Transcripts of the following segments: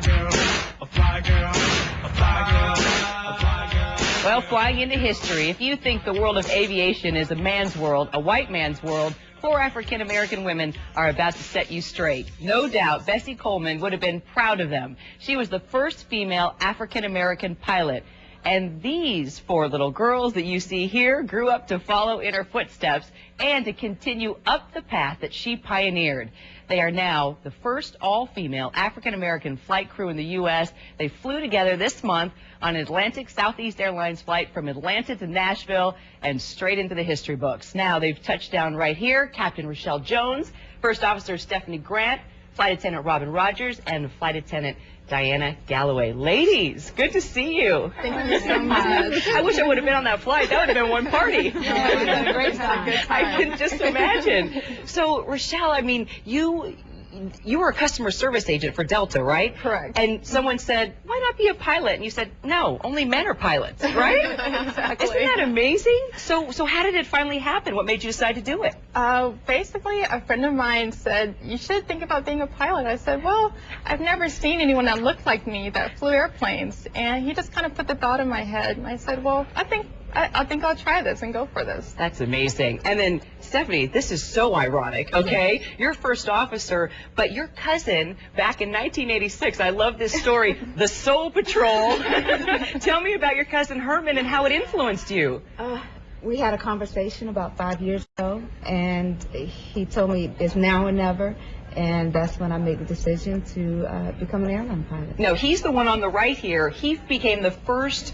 girl, a fly girl, a fly girl, a fly girl. Well, flying into history, if you think the world of aviation is a man's world, a white man's world, 4 African-American women are about to set you straight. No doubt, Bessie Coleman would have been proud of them. She was the first female African-American pilot. And these 4 little girls that you see here grew up to follow in her footsteps and to continue up the path that she pioneered. They are now the first all-female African-American flight crew in the U.S. They flew together this month on an Atlantic Southeast Airlines flight from Atlanta to Nashville and straight into the history books. Now they've touched down right here. Captain Rachelle Jones, First Officer Stephanie Grant, Flight Attendant Robin Rogers, and Flight Attendant Diana Galloway. Ladies, good to see you. Thank you so much. I wish I would have been on that flight. That would have been one party. Yeah, it would have been a great time. I can just imagine. So, Rachelle, I mean, you were a customer service agent for Delta, right? Correct. And someone said, why not be a pilot? And you said, no, only men are pilots, right? Exactly. Isn't that amazing? So how did it finally happen? What made you decide to do it? Basically, a friend of mine said, you should think about being a pilot. I said, well, I've never seen anyone that looked like me that flew airplanes. And he just kind of put the thought in my head. And I said, well, I think I'll try this and go for this. That's amazing. And then, Stephanie, this is so ironic, okay? Yeah. You're first officer, but your cousin, back in 1986, I love this story, the Soul Patrol. Tell me about your cousin Herman and how it influenced you. We had a conversation about 5 years ago, and he told me it's now or never. And that's when I made the decision to become an airline pilot. No, he's the one on the right here. He became the first,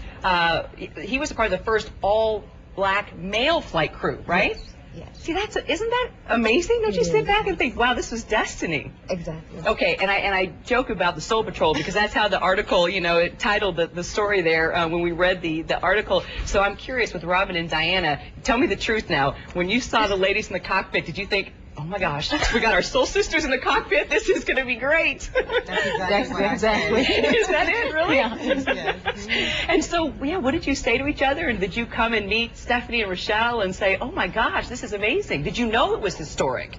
he was a part of the first all-black male flight crew, right? Yes. Yes. See, isn't that amazing? Don't you sit back and think, wow, this was destiny? Exactly. Okay, and I joke about the Soul Patrol because that's how the article, you know, it titled the story there when we read the article. So I'm curious with Robin and Diana, tell me the truth now. When you saw the ladies in the cockpit, did you think, oh my gosh, we got our soul sisters in the cockpit. This is going to be great. That's exactly. Is that it, really? Yeah. Yes. And so, yeah, what did you say to each other? And did you come and meet Stephanie and Rachelle and say, oh my gosh, this is amazing? Did you know it was historic?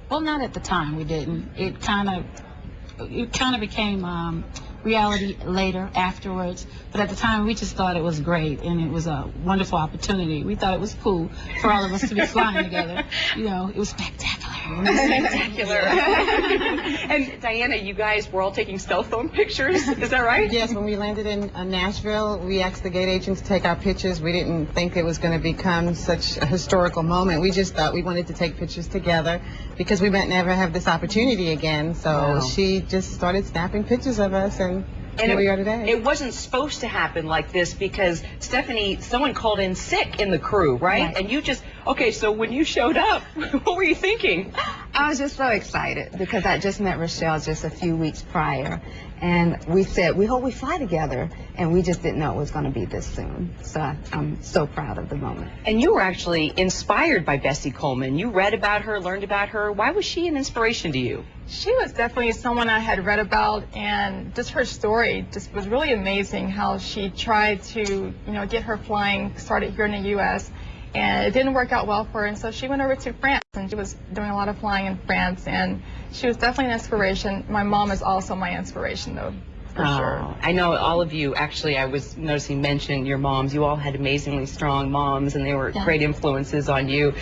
Well, not at the time. We didn't. It kind of became reality later, afterwards. But at the time, we just thought it was great, and it was a wonderful opportunity. We thought it was cool for all of us to be flying together. You know, it was spectacular. Spectacular. And Diana, you guys were all taking cell phone pictures, is that right? Yes, when we landed in Nashville, we asked the gate agent to take our pictures. We didn't think it was going to become such a historical moment. We just thought we wanted to take pictures together because we might never have this opportunity again. So wow. She just started snapping pictures of us, and here we are today. It wasn't supposed to happen like this because, Stephanie, someone called in sick in the crew, right? And you just, okay, so when you showed up, what were you thinking? I was just so excited because I just met Rachelle just a few weeks prior. And we said, we hope we fly together. And we just didn't know it was going to be this soon. So I'm so proud of the moment. And you were actually inspired by Bessie Coleman. You read about her, learned about her. Why was she an inspiration to you? She was definitely someone I had read about, and just her story just was really amazing, how she tried to, get her flying started here in the U.S., and it didn't work out well for her, and so she went over to France, and she was doing a lot of flying in France, and she was definitely an inspiration. My mom is also my inspiration, though, for sure. I know all of you, actually, I was noticing mention your moms. You all had amazingly strong moms, and they were great influences on you.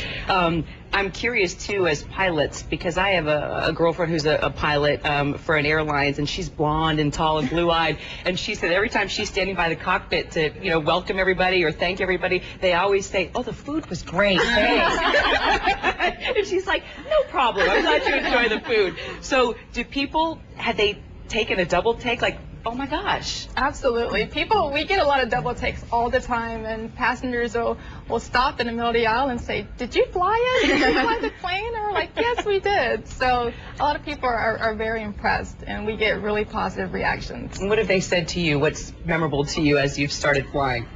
I'm curious, too, as pilots, because I have a girlfriend who's a pilot for an airlines, and she's blonde and tall and blue-eyed, and she said every time she's standing by the cockpit to, welcome everybody or thank everybody, they always say, oh, the food was great, thanks. And she's like, no problem, I'm glad you enjoy the food. So had they taken a double take, like, oh my gosh? Absolutely. We get a lot of double takes all the time, and passengers will stop in the middle of the aisle and say, did you fly it? Did you fly the plane? And we're like, yes, we did. So a lot of people are very impressed, and we get really positive reactions. And what have they said to you? What's memorable to you as you've started flying?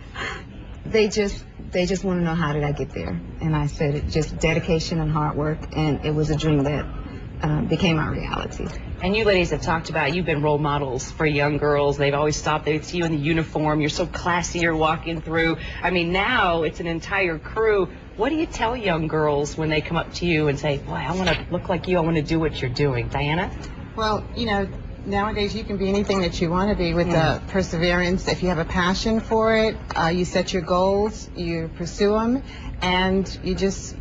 They just want to know, how did I get there? And I said, it's just dedication and hard work, and it was a dream that became our reality. And you ladies have talked about, you've been role models for young girls. They've always stopped. They see you in the uniform. You're so classy. You're walking through. I mean, now it's an entire crew. What do you tell young girls when they come up to you and say, boy, I want to look like you. I want to do what you're doing? Diana? Well, Nowadays, you can be anything that you want to be with perseverance. If you have a passion for it, you set your goals, you pursue them, and you just,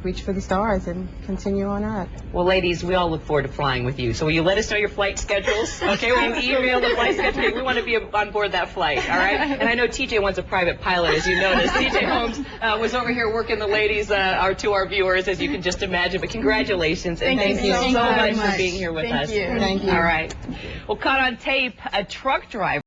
reach for the stars and continue on up. Well, ladies, we all look forward to flying with you. So will you let us know your flight schedules? Okay, will you email the flight schedule? We want to be on board that flight, all right? And I know TJ wants a private pilot, as you noticed. TJ Holmes was over here working the ladies to our viewers, as you can just imagine. But congratulations, and thank you so much for being here with us. Thank you. Thank you. All right. Well, caught on tape, a truck driver